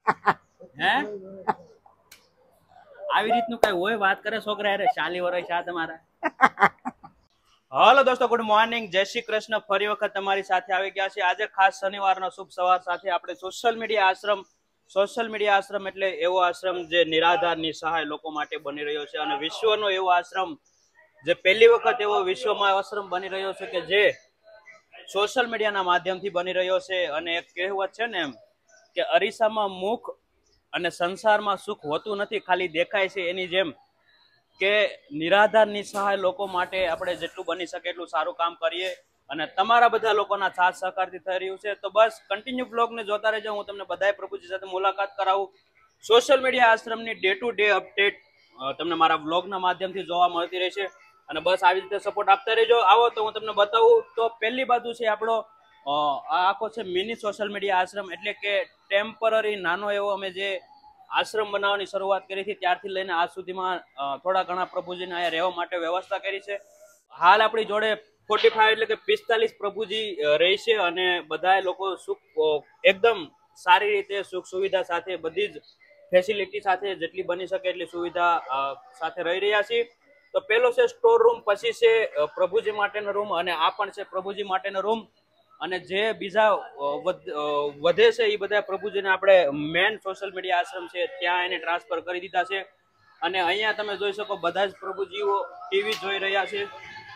હે આવી રીતનું કઈ હોય વાત કરે છોકરા અરે 40 વર્ષ આ તમારા. હાલો દોસ્તો, ગુડ મોર્નિંગ, જય શ્રી કૃષ્ણ. ફરી વખત તમારી સાથે આવી ગયા છે. આજે ખાસ શનિવારનો શુભ સવાર સાથે આપણે સોશિયલ મીડિયા આશ્રમ એટલે એવો આશ્રમ જે નિરાધાર નિસહાય લોકો માટે બની રહ્યો છે અને વિશ્વનો એવો આશ્રમ જે પહેલી વખત એવો વિશ્વમાં આશ્રમ બની રહ્યો છે કે જે સોશિયલ મીડિયાના માધ્યમથી બની રહ્યો છે. અને એક કહેવત છે ને એમ કે અરીસામાં મુખ અને સંસારમાં સુખ હોતું નથી, ખાલી દેખાય છે. એની જેમ કે નિરાધાર નિસહાય લોકો માટે આપણે જેટલું બની શકે એટલું સારું કામ કરીએ અને તમારા બધા લોકોના સાથ સહકારથી થઈ રહ્યું છે. તો બસ કન્ટિન્યુ બ્લોગને જોતા રહેજો. હું તમને બધાય પ્રભુજી સાથે મુલાકાત કરાવું. સોશિયલ મીડિયા આશ્રમની ડે ટુ ડે અપડેટ તમને મારા બ્લોગના માધ્યમથી જોવા મળતી રહેશે અને બસ આવી રીતે સપોર્ટ આપતા રહેજો. આવો તો હું તમને બતાવું. તો પહેલી બાજુ છે આપણો આ આખો છે મિની સોશિયલ મીડિયા આશ્રમ એટલે કે ટેમ્પરરી નાનો એવો અમે જે આશ્રમ બનાવવાની શરૂઆત કરી હતી ત્યારથી લઈને આજ સુધીમાં થોડા ઘણા પ્રભુજીને અહીંયા રહેવા માટે વ્યવસ્થા કરી છે. હાલ આપણી જોડે 45 એટલે કે 45 પ્રભુજી રહેશે અને બધા લોકો એકદમ સારી રીતે સુખ સુવિધા સાથે બધી જ ફેસિલિટી સાથે જેટલી બની શકે એટલી સુવિધા સાથે રહી રહ્યા છીએ. તો પેલો છે સ્ટોર રૂમ, પછી છે પ્રભુજી માટેનો રૂમ અને આ પણ છે પ્રભુજી માટેનો રૂમ. અને જે બીજા વધે છે એ બધા પ્રભુજીને આપણે મેન સોશિયલ મીડિયા આશ્રમ છે ત્યાં એને ટ્રાન્સફર કરી દીધા છે. અને અહીંયા તમે જોઈ શકો બધા જ પ્રભુજીઓ ટીવી જોઈ રહ્યા છે.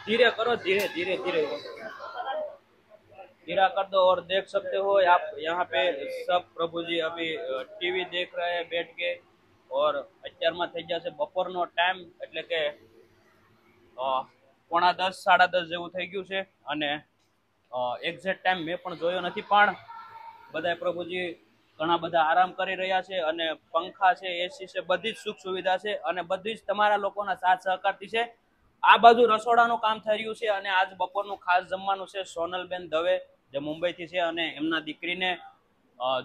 धीरे करो, धीरे धीरे धीरे धीरा कर दो और देख सकते हो आप यहाँ पे सब प्रभु जी अभी टीवी देख रहे हैं बैठ के. और અત્યારમાં થઈ ગયા છે બપોરનો ટાઈમ એટલે કે 9:45 10:30 જેવું થઈ ગયું છે અને એક્ઝેક્ટ ટાઈમ મેં પણ જોયો નથી પણ બધા પ્રભુજી ઘણા બધા આરામ કરી રહ્યા છે અને પંખા છે, એસી છે, બધી જ સુખ સુવિધા છે અને બધી જ તમારા લોકોના સાથ સહકારથી છે. આ બાજુ રસોડાનું કામ થઈ રહ્યું છે અને આજ બપોરનું ખાસ જમવાનું છે. સોનલબેન દવે જે મુંબઈથી છે અને એમના દીકરીને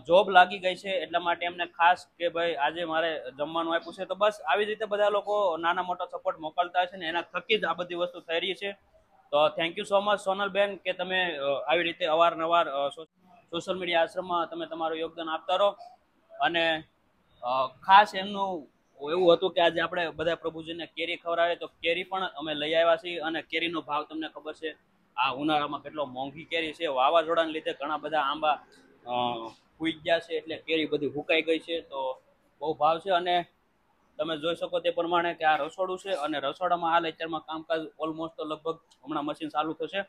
જોબ લાગી ગઈ છે એટલા માટે એમને ખાસ કે ભાઈ આજે મારે જમવાનું આપ્યું છે. તો બસ આવી રીતે બધા લોકો નાના મોટા સપોર્ટ મોકલતા છે ને એના થકી જ આ બધી વસ્તુ થઈ રહી છે. તો થેન્ક યુ સો મચ સોનલબેન કે તમે આવી રીતે અવારનવાર સોશિયલ મીડિયા આશ્રમમાં તમે તમારું યોગદાન આપતા રહો. અને ખાસ એમનું એવું હતું કે આજે આપણે બધા પ્રભુજીને કેરી ખવડાવે તો કેરી પણ અમે લઈ આવ્યા છીએ. અને કેરીનો ભાવ તમને ખબર છે આ ઉનાળામાં કેટલો મોંઘી કેરી છે. વાવાઝોડાને લીધે ઘણા બધા આંબા ફૂઈ ગયા છે એટલે કેરી બધી હુકાઈ ગઈ છે. તો બહુ ભાવ છે અને તમે જોઈ શકો તે પ્રમાણે કે આ રસોડું છે અને રસોડામાં હાલ અત્યારમાં કામકાજ ઓલમોસ્ટ તો લગભગ હમણાં મશીન ચાલુ થશે.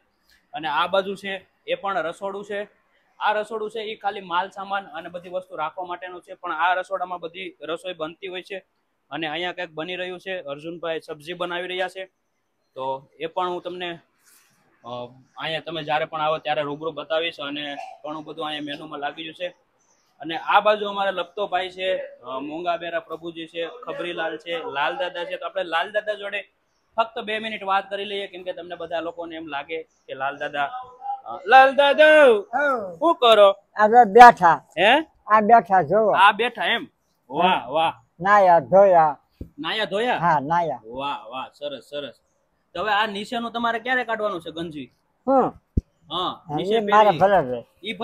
અને આ બાજુ છે એ પણ રસોડું છે. આ રસોડું છે એ ખાલી માલ સામાન અને બધી વસ્તુ રાખવા માટેનું છે પણ આ રસોડામાં બધી રસોઈ બનતી હોય છે. અને અહીંયા કંઈક બની રહ્યું છે. અર્જુનભાઈ સબ્જી બનાવી રહ્યા છે તો એ પણ હું તમને અહીંયા તમે જ્યારે પણ આવો ત્યારે રૂબરૂ બતાવીશ. અને ઘણું બધું અહીંયા મેનુમાં લાગી ગયું છે. અને આ બાજુ અમારે લખતો ભાઈ છે, મોંગાબેરા પ્રભુજી છે, ખબરીલાલ છે, લાલ દાદા છે. તો આપણે લાલ દાદા જોડે ફક્ત 2 મિનિટ વાત કરી લઈએ કેમ કે તમને બધા લોકોને એમ લાગે કે લાલ દાદા શું કરો? આ બેઠા. હે આ બેઠા જોવો. આ બેઠા એમ? વાહ વાહ. નાયા ધોયા. નાયા ધોયા? હા નાયા. વાહ વાહ, સરસ સરસ. તો હવે આ નીચેનું તમારે ક્યારે કાઢવાનું છે ગંજી? હા નીચે મારે ભલે રે. ઈ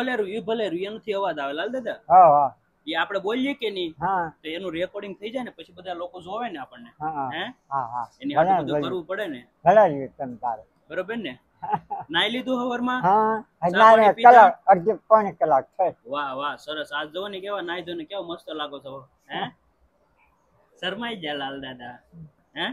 ભલે રૂ એનથી અવાજ આવે લાલ દાદા. હા હા. એ આપણે બોલીએ કે નહીં હા તો એનું રેકોર્ડિંગ થઈ જાય ને પછી બધા લોકો જોવે ને આપણને. હે હા હા. એની આટલું બધું કરવું પડે ને. ભલે જ તમ તારે. બરોબર ને? નાઈ લીધું હવારમાં? હા હજાર કલાક અડધી પોણી કલાક થઈ. વાહ વાહ સરસ. આજ જોવો ને કેવા નાઈ ધોઈને કેવા મસ્ત લાગો છો. હે શરમાઈ ગયા લાલ દાદા. હે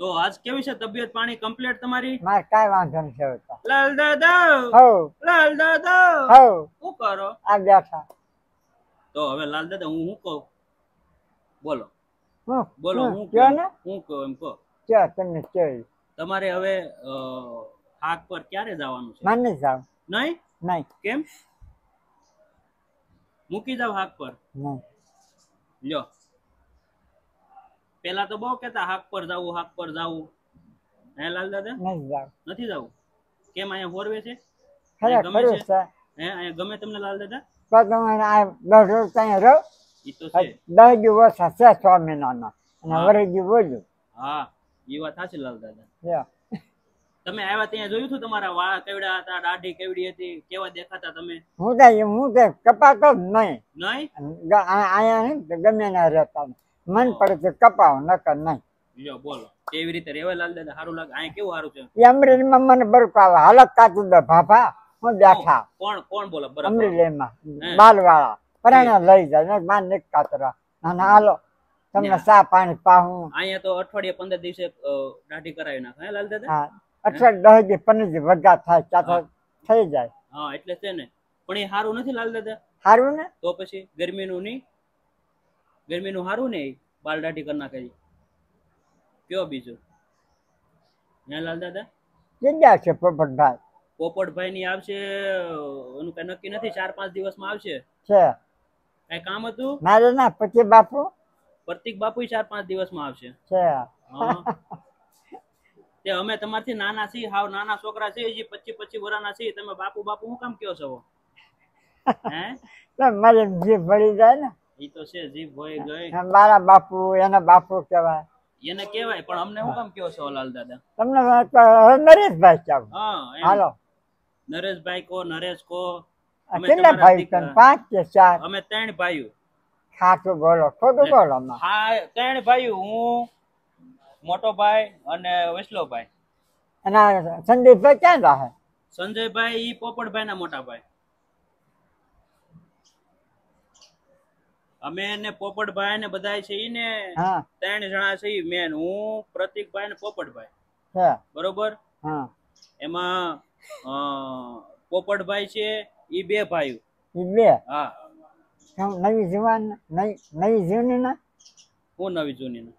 તો આજ કેવી છે તબિયત પાણી કમ્પ્લીટ તમારી? મારે કાઈ વાંધો નથી આવતો. લાલ દાદા હો લાલ દાદા હો શું કરો? આ બેઠા. તો હવે લાલ દાદા હું શું કહું? બોલો હું બોલો હું કયો ને હું કહું એમ કહો. ક્યાં તમને કેવી તમારે હવે હાક પર ક્યારે જવાનું છે? માને જાવ નહીં નહીં કેમ? મૂકી જાવ હાક પર? નહીં લ્યો પેલા તો બહુ કેતા હાક પર જાવું. હે લાલ દાદા? નહીં જાવ. નથી જવું કેમ? અહીંયા હોરવે છે? ખરા ગમે ખરું છે? છે. હે અહીંયા ગમે તમને લાલ દાદા? તો તમે આ 10 રોજ ત્યાં રહો. ઈ તો છે. 10 દિવસ હશે 6 મહિનાના અને વરજી બોલ્યું. હા ઈ વાત સાચી લાલ દાદા. તમે આવ્યા ત્યાં જોયું હતું તમારા વાળ કેવડા હતા, દાઢી કેવડી હતી, કેવા દેખાતા તમે? હું તો કપાતો જ નહીં. નહીં અહીંયા નહીં ગમે ના રહેતા મન પડે તો કપાવ નકર નહીં. જો બોલો કેવી રીતે રેવાય લાલ દાદા? સારું લાગે? અહીંયા કેવું સારું છે? એ અમરેલીમાં મને બરફ આવે હાલત કાતું દે ભાભા હું બેઠા કોણ કોણ બોલો બરાબર? અમરેલીમાં બાલવાળા પરાણા લઈ જાય માર નિક કાતરા ના હાલો તમને ચા પાણી પાહું. અહીંયા તો અઠવાડિયે 15 દિવસે દાઢી કરાવી નાખે હે લાલ દાદા? હા 18 10 15 વગા થાય ત્યાં થઈ જાય. હા એટલે છે ને. પણ એ સારું નથી લાલ દાદા? સારું ને તો પછી ગરમીનું નહીં? ગરમીનું સારું ને? બાલ દાઢી કરી નાખે કયો બીજું? હે લાલ દાદા? જગ્યા છે પોપટભાઈ. પોપટભાઈ ની આવશે એનું કઈ નક્કી નથી, 4-5 દિવસમાં આવશે. છે કઈ કામ હતું? મારે ના પછી બાપુ પ્રતિક બાપુ 4-5 દિવસમાં આવશે. છે તે અમે તમારથી નાના છીએ, હાવ નાના છોકરા છે, હજી 25-25 વર્ષના છીએ. તમે બાપુ બાપુ શું કામ કયો છો? હે મારે જીભ ભળી જાય ને. ઈ તો છે, જીભ હોય ગઈ. મારા બાપુ એના બાપુ કહેવાય. એને કહેવાય પણ અમને શું કામ કયો છો લાલ દાદા? તમને નરેશભાઈ કહેવાય. હા હાલો નરેશભાઈ કો, નરેશ કો. કેટલા ભાઈ તમે? 5 કે 4? અમે 3 ભાઈઓ. સાચું બોલો ખોટું બોલો? હા 3 ભાઈઓ, હું, મોટો ભાઈ અને વૈષ્ણવભાઈ. અને સંદીપભાઈ ક્યાં રહે? સંજયભાઈ ઈ પોપટભાઈ ના મોટા ભાઈ. અમે ને પોપટભાઈ ને બધા છે ઈ ને 3 જણા છે. મેન હું, પ્રતિકભાઈ ને પોપટભાઈ. બરોબર. એમાં પોપટભાઈ છે ઈ 2 ભાઈઓ. ઈ 2? હા. નવી જુવાન નવી જૂની ના? હું નવી જૂની ના?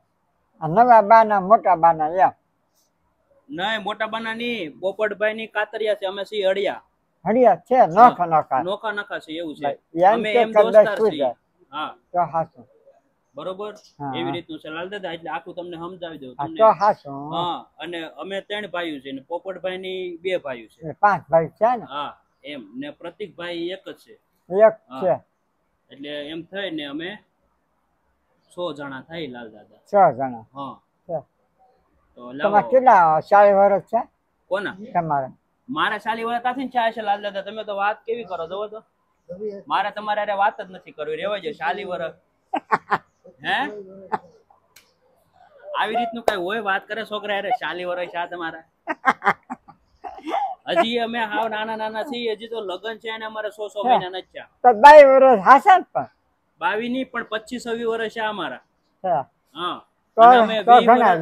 નવા બાના મોટા બાના એમ? નહીં મોટા બાના ની, પોપટભાઈ ની કાતરિયા છે, અમે છીએ હળિયા. હળિયા છે નોખા નોખા નોખા નોખા છે એવું છે. અમે એમ દોસ્તાર છીએ. હા તો હાચું. બરોબર એવી રીતનું છે લાલ દાદા. એટલે આખું તમને સમજાવી દઉં તમને. તો હાચું. હા અને અમે 3 ભાઈઓ છે ને પોપટભાઈ ની 2 ભાઈઓ છે. 5 ભાઈ છે ને? હા એમ. ને પ્રતિકભાઈ એક જ છે. એક છે. એટલે એમ થઈ ને અમે 100 જણા થઈ લાલ દાદા. 100 જણા? હા. તો તમારે કેટલા 40 વર્ષ છે? કોના? તમારે? મારે 40 વર્ષ તાથી છે છે લાલ દાદા. તમે તો વાત કેવી કરો જોવો તો. મારે તમારે અરે વાત જ નથી કરવી, રેવાય છે 40 વર્ષ. હે આવી રીતનું કઈ હોય વાત કરે છોકરા અરે 40 વર્ષ છે તમારા? હજી અમે હાવ નાના નાના છીએ, હજી તો લગ્ન છે અને અમારે 100 મહિના નથી થયા. તો 22 વર્ષ હાસા પણ 22 ની પણ 25-26 વર્ષ છે અમારા. હા તો અમે 20 ઘણા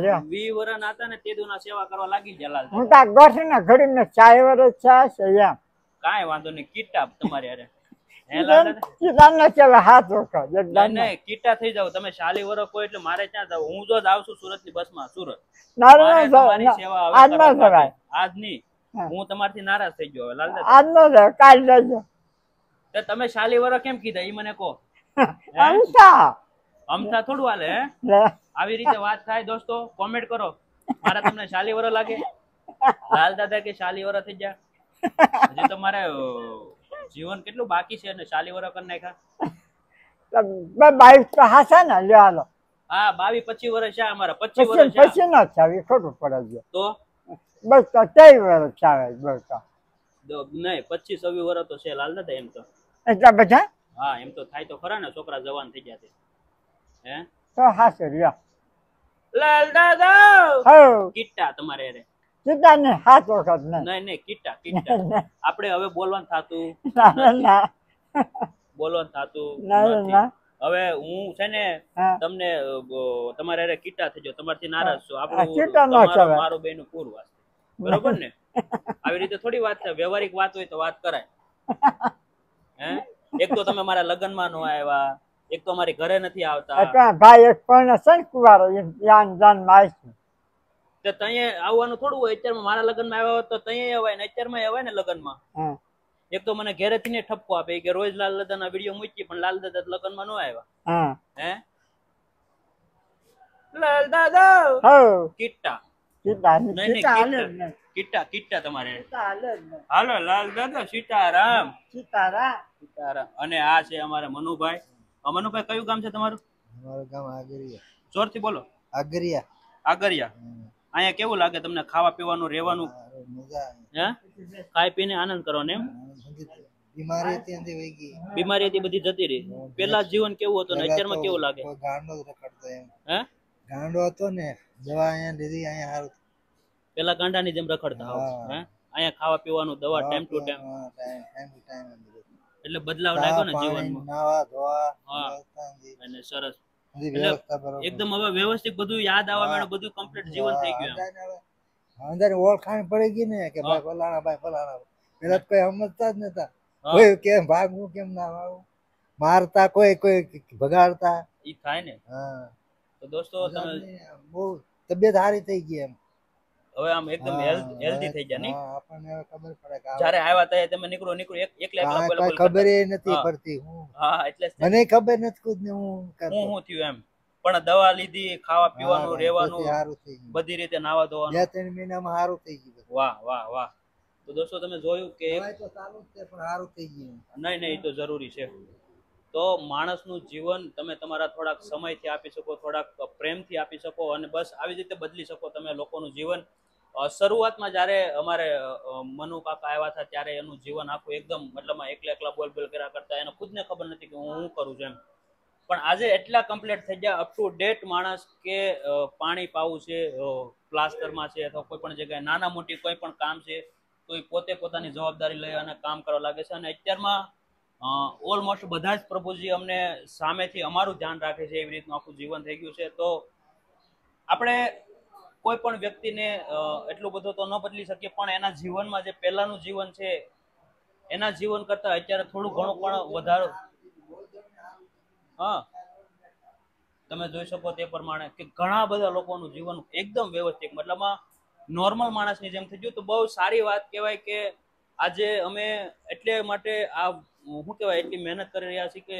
વર્ષ ના હતા ને તે દુના સેવા કરવા લાગી ગયા લાલ. હું તો ગોઠી ને ઘડી ને 40 વર્ષ છે એમ. કાંઈ વાંધો નહીં, કીટા તમારી અરે કીટા થઈ જાવ તમે. 40 વર્ષ કોઈ એટલે મારે ક્યાં જાવ? હું જો જાવ છું સુરત ની બસ માં, સુરત. તમારી સેવા આજ નહીં, હું તમારથી નારાજ થઈ ગયો હવે લાલ દાદા. આજ નો જાવ, કાલ જજો. તમે 40 વર્ષ કેમ કીધા ઈ મને કહો. અમથા થોડું હાલે હે? આવી રીતે વાત થાય દોસ્તો, કોમેન્ટ કરો. મારા તમને 40 વર્ષ લાગે? લાલ દાદા કે 40 વર્ષ થઈ ગયા? હજી તો મારે જીવન કેટલું બાકી છે ને 40 વર્ષ કરી નાખ્યા. 22 તો હાસા ને લ્યો હાલો. હા 22-25 વર્ષ છે અમારા. 25 વર્ષ પછી ન થાય ખોટું પડે. તો બસ તો 23 વર્ષ આવે બસ તો નહીં 25-26 વર્ષ તો છે લાલ દાદા એમ તો. એટલા બધા? હા એમ તો થાય તો ખરા ને, છોકરા જવાન થઈ ગયા છે. હે તો હાસું લ્યો લાલ દાદા. હો કીટા તમારે અરે કીટા ને 7 વખત નહીં કીટા કીટા. આપણે હવે બોલવાનું થાતું, બોલવાનું થાતું નથી. હવે હું છે ને તમને તમારે અરે કીટા થઈ જાવ, તમારથી નારાજ છો. આપણું મારું બેનું પૂરું વાત, બરોબર ને? આવી રીતે થોડી વાત થાય. વ્યવહારિક વાત હોય તો વાત કરાય. હે એક તો તમે મારા લગ્નમાં નો આવ્યા, એક તો અમારી ઘરે નથી આવતા. ભાઈ એક પણ છે ને કુવારો યાન જાન માં તો તઈએ આવવાનું થોડું હોય. અત્યારમાં મારા લગ્નમાં આવ્યા હોત તો તઈએ અવાય ને અત્યારમાં અવાય ને લગ્નમાં. એક તો મને ઘરેથી ને ઠપકો આપે કે રોજ લાલ દાદા ના વિડીયો મૂકી, પણ લાલ દાદા લગ્નમાં નો આવ્યા. હે લાલ દાદા કીટા કીટા કીટા તમારે હાલો લાલ દાદા. સીતારામ સીતારામ સીતારામ. અને આ છે અમારા મનુભાઈ. મનુભાઈ કયું ગામ છે તમારું? અમારું ગામ આગરિયા. જોરથી બોલો. આગરિયા. આગરિયા. અહીંયા કેવું લાગે તમને ખાવા પીવાનું રહેવાનું? મજા હે ખાઈ પીને આનંદ કરવાનો એમ? બીમારી હતી અંધી વહી ગઈ. બીમારી હતી બધી જતી રહી. પેલા જીવન કેવું હતું ને અત્યારમાં કેવું લાગે? કોઈ ગાંડો જ રખડતો એમ. હે ગાંડો હતો ને દવા અહીંયા લીધી અહીંયા સારું. પેલા ગાંડાની જેમ રખડતા હોવ. હે અહીંયા ખાવા પીવાનું દવા time to time time to time એટલે બદલાવ લાગ્યો ને જીવનમાં. નાવા ધોવા હા વ્યવસ્થા હતી. અને સરસ બધી વ્યવસ્થા બરોબર. એકદમ હવે વ્યવસ્થિત બધું યાદ આવવા માંડ્યું, બધું કમ્પ્લીટ જીવન થઈ ગયું એમ. અંદર ઓળખાણ પડી ગઈ ને કે ભાઈ ફલાણા ભાઈ ફલાણા. પેલા તો કોઈ સમજતા જ નતા. હા. કોઈ કેમ ભાગવું કેમ ના ભાગવું, મારતા કોઈ ભગાડતા. ઈ થાય ને. હા તો દોસ્તો તમે બહુ તબિયત સારી થઈ ગઈ એમ. હવે આમ એકદમ હેલ્ધી થઈ ગયા નહીં? હા, આપણને હવે ખબર પડે કે જ્યારે આવ્યા ત્યારે તમે નીકળો એકલા આ બોલ કઈ બોલ ખબર કરતા. નથી હા. પડતી. હું હા એટલે જ તે. મને ખબર નથી ખુદ ને હું કરતો. હું થયું એમ પણ દવા લીધી, ખાવા પીવાનું, હા, રહેવાનું, પછી સારું થઈ ગયું. બધી રીતે નાવા ધોવાનું. 2-3 મહિનામાં સારું થઈ ગયું. વાહ વાહ વાહ. તો દોસ્તો તમે જોયું કે દવાઈ તો ચાલુ જ છે પણ સારું થઈ ગયું. નહીં નહીં, એ તો જરૂરી છે. તો માણસનું જીવન તમે તમારા થોડાક સમયથી આપી શકો, થોડાક પ્રેમથી આપી શકો અને બસ આવી રીતે બદલી શકો તમે લોકોનું જીવન. શરૂઆતમાં જ્યારે અમારે મનુ કાકા આવ્યા હતા ત્યારે એનું જીવન આખું એકદમ મતલબમાં એકલા બોલ બોલ કર્યા કરતા, એને ખુદને ખબર નથી કે હું કરું છું એમ. પણ આજે એટલા કમ્પ્લીટ થઈ ગયા, અપ ટુ ડેટ માણસ કે પાણી પાવું છે, પ્લાસ્ટરમાં છે અથવા કોઈ પણ જગ્યાએ નાના મોટી કોઈ પણ કામ છે તો એ પોતે પોતાની જવાબદારી લઈ અને કામ કરવા લાગે છે. અને અત્યારમાં ઓલમોસ્ટ બધા જ પ્રભુજી અમને સામેથી અમારું ધ્યાન રાખે છે, એવી રીતનું આખું જીવન થઈ ગયું છે. તો આપણે કોઈ પણ વ્યક્તિને એટલું બધું તો ન બદલી શકીએ, પણ એના જીવનમાં જે પહેલાનું જીવન છે એના જીવન કરતા અત્યારે થોડું ઘણું પણ વધારો. હા તમે જોઈ શકો તે પ્રમાણે કે ઘણા બધા લોકોનું જીવન એકદમ વ્યવસ્થિત મતલબમાં નોર્મલ માણસની જેમ થઈ ગયું. તો બહુ સારી વાત કહેવાય કે આજે અમે એટલે માટે આ શું કહેવાય એટલી મહેનત કરી રહ્યા છીએ કે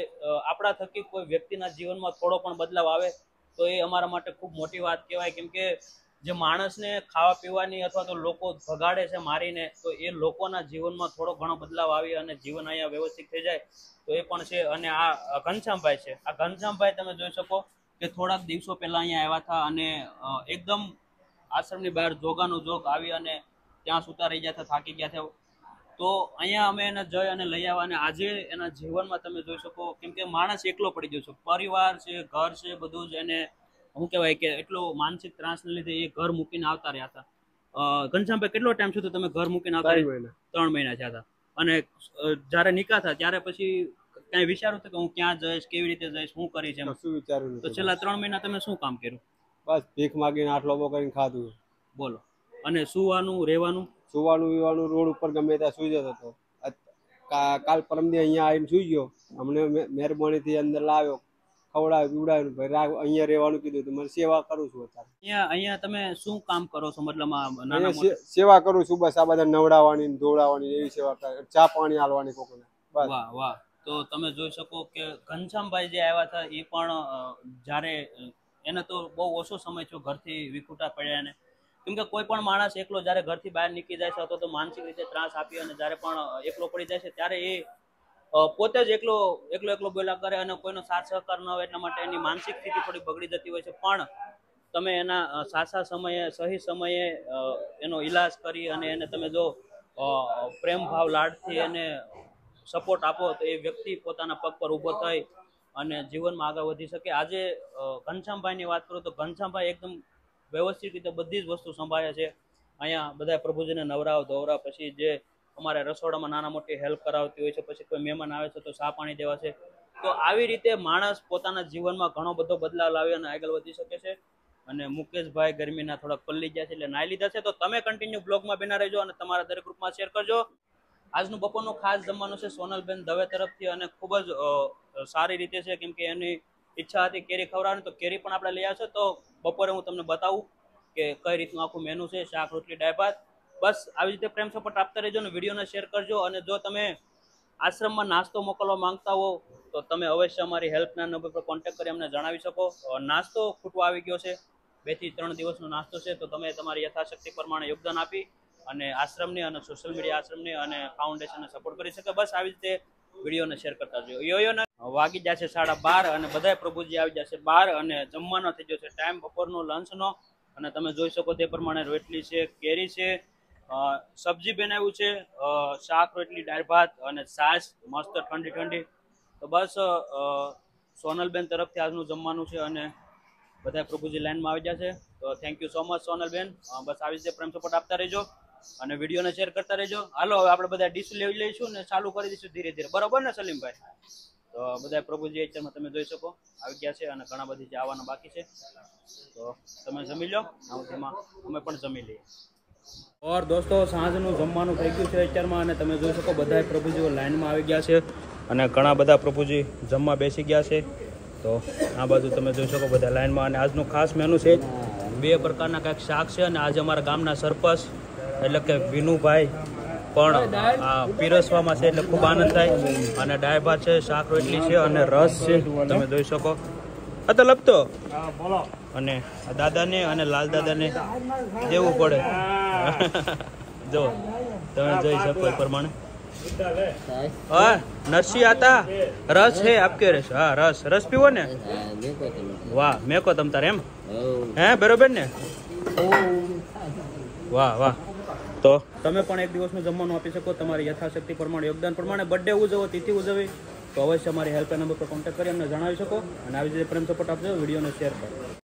આપણા થકી કોઈ વ્યક્તિના જીવનમાં થોડો પણ બદલાવ આવે તો એ અમારા માટે ખૂબ મોટી વાત કહેવાય. કેમ કે જે માણસને ખાવા પીવાની અથવા તો લોકો ભગાડે છે મારીને, તો એ લોકોના જીવનમાં થોડો ઘણો બદલાવ આવી અને જીવન અહીંયા વ્યવસ્થિત થઈ જાય તો એ પણ છે. અને આ ઘનશ્યામભાઈ છે, આ ઘનશ્યામભાઈ તમે જોઈ શકો કે થોડાક દિવસો પહેલા અહીંયા આવ્યા હતા અને એકદમ આશ્રમની બહાર જોગાનું જોગ આવી અને ત્યાં સુતા રહી ગયા હતા, થાકી ગયા હતા. તો અહીંયા અમે એને જઈ અને લઈ આવ્યા અને આજે એના જીવનમાં તમે જોઈ શકો કેમ કે માણસ એકલો પડી ગયો છે, પરિવાર છે, ઘર છે, બધું જ એને શું કહેવાય કે એટલો માનસિક ત્રાસને લીધે એ ઘર મૂકીને આવતા રહ્યા હતા. ઘનશ્યામભાઈ કેટલો ટાઈમ સુધી તમે ઘર મૂકીને આવતા? 3 મહિના થયા હતા. અને જ્યારે નિકાહ હતા ત્યારે પછી કઈ વિચાર્યું હતું કે હું ક્યાં જઈશ, કેવી રીતે જઈશ, શું કરીશ એમ? શું વિચાર્યું? તો છેલ્લા 3 મહિના તમે શું કામ કર્યું? બસ ભીખ માગીને આટલો કરીને ખાધું. બોલો. અને સુવાનું, રહેવાનું? સુવાનું વિવાનું રોડ ઉપર ગમે ત્યાં સુઈ જતો હતો. કાલ પરમદી અહીંયા આવીને સુઈ ગયો. અમને મહેરબાનીથી અંદર લાવ્યો, ખવડાવ્યું પીવડાવ્યું, ભાઈ અહીંયા રહેવાનું કીધું તો મને સેવા કરું છું અત્યારે. અહીંયા તમે શું કામ કરો છો? મતલબ સેવા કરું છું બસ. આ બધા નવડાવવાની ધોવડાવવાની એવી સેવા કરે, ચા પાણી આલવાની કોકોને. વાહ વાહ. તો તમે જોઈ શકો કે ઘનશ્યામભાઈ જે આવ્યા હતા એ પણ જ્યારે એને તો બહુ ઓછો સમય થયો ઘરથી વિખૂટા પડ્યા એને. કેમ કે કોઈ પણ માણસ એકલો જ્યારે ઘરથી બહાર નીકળી જાય છે અથવા તો માનસિક રીતે ત્રાસ આપી અને જ્યારે પણ એકલો પડી જાય છે ત્યારે એ પોતે જ એકલો બોલ્યા કરે અને કોઈનો સાથ સહકાર ન હોય એટલા માટે એની માનસિક સ્થિતિ થોડી બગડી જતી હોય છે. પણ તમે એના સાચા સમયે સહી સમયે એનો ઈલાજ કરી અને એને તમે જો પ્રેમ ભાવ લાડથી એને સપોર્ટ આપો તો એ વ્યક્તિ પોતાના પગ પર ઊભો થઈ અને જીવનમાં આગળ વધી શકે. આજે ઘનશ્યામભાઈની વાત કરું તો ઘનશ્યામભાઈ એકદમ વ્યવસ્થિત રીતે બધી જ વસ્તુ સંભાળે છે. અહીંયા બધા પ્રભુજીને નવરાવ ધોવરાવ, પછી જે અમારે રસોડામાં નાના મોટી હેલ્પ કરાવતી હોય છે, પછી કોઈ મહેમાન આવે છે તો ચા પાણી દેવા છે. તો આવી રીતે માણસ પોતાના જીવનમાં ઘણો બધો બદલાવ લાવી અને આગળ વધી શકે છે. અને મુકેશભાઈ ગરમીના થોડાક પલ્લી ગયા છે એટલે નાઈ લીધા છે. તો તમે કન્ટિન્યુ બ્લોગમાં બના રહેજો અને તમારા દરેક ગ્રુપમાં શેર કરજો. આજનું બપોરનું ખાસ જમવાનું છે સોનલબેન દવે તરફથી અને ખૂબ જ સારી રીતે છે કેમ કે એની ઈચ્છા હતી કેરી ખવડાવવાની, તો કેરી પણ આપણે લઈ આવશે. તો બપોરે હું તમને બતાવું કે કઈ રીતનું આખું મેનુ છે, શાક રોટલી દાળ ભાત. બસ આવી રીતે પ્રેમ સપોર્ટ આપતા રહેજો અને વિડીયોને શેર કરજો. અને જો તમે આશ્રમમાં નાસ્તો મોકલવા માંગતા હો તો તમે અવશ્ય અમારી હેલ્પના નંબર પર કોન્ટેક્ટ કરી અમને જણાવી શકો. નાસ્તો ખૂટવા આવી ગયો છે, 2 થી 3 દિવસનો નાસ્તો છે, તો તમે તમારી યથાશક્તિ પ્રમાણે યોગદાન આપી અને આશ્રમને અને સોશિયલ મીડિયા આશ્રમને અને ફાઉન્ડેશનને સપોર્ટ કરી શકે. બસ આવી રીતે વિડીયોને શેર કરતા જોઈએ. વાગી જશે 12:30 અને બધાય પ્રભુજી આવી જશે 12 અને જમવાનો થઈ ગયો છે ટાઈમ બપોરનો લંચનો. અને તમે જોઈ શકો તે પ્રમાણે રોટલી છે, કેરી છે, સબ્જી બનાવ્યું છે, શાક, રોટલી, દાળ ભાત અને છાશ મસ્ત ઠંડી ઠંડી. તો બસ સોનલબેન તરફથી આજનું જમવાનું છે અને બધા પ્રભુજી લાઈનમાં આવી ગયા છે. તો થેન્ક યુ સો મચ સોનલબેન. બસ આવી રીતે પ્રેમ સપોર્ટ આપતા રહેજો અને વિડીયોને શેર કરતા રહેજો. હાલો હવે આપણે બધા ડીશ લઈ લઈશું ને ચાલુ કરી દઈશું ધીરે ધીરે, બરોબર ને સલીમભાઈ? તો બધા પ્રભુજી અત્યારમાં તમે જોઈ શકો આવી ગયા છે અને ઘણા બધી જે આવવાના બાકી છે. તો તમે જમી લો, તેમાં અમે પણ જમી લઈએ. ઓર દોસ્તો સાંજનું જમવાનું થઈ ગયું છે અત્યારમાં અને તમે જોઈ શકો બધા પ્રભુજીઓ લાઈનમાં આવી ગયા છે અને ઘણા બધા પ્રભુજી જમવા બેસી ગયા છે. તો આ બાજુ તમે જોઈ શકો બધા લાઈનમાં. અને આજનું ખાસ મેનુ છે 2 પ્રકારના કંઈક શાક છે અને આજે અમારા ગામના સરપંચ એટલે કે વિનુભાઈ પણ પીરસવામાં છે એટલે ખૂબ આનંદ થાય. અને દાળ ભાત છે, શાક રોટલી છે અને રસ છે તમે જોઈ શકો. તો લપતો અને દાદાને અને લાલ દાદાને દેવું પડે. જો તમે જોઈ શકો એ પ્રમાણે. હા નરસિંહ આતા રસ है आपके रस? हाँ रस पीवो ने? वाह मेको तम तारे एम હે બરોબર ને? વાહ વાહ. તો તમે પણ એક દિવસનું જમવાનું આપી શકો તમારી યથાશક્તિ પ્રમાણે, યોગદાન પ્રમાણે. બર્થડે ઉજવો, તિથિ ઉજવવી તો અવશ્ય અમારી હેલ્પલાઇન નંબર પર કોન્ટેક્ટ કરી અમને જણાવી શકો અને આવી રીતે પ્રેમ સપોર્ટ આપજો, વિડીયોને શેર કરો.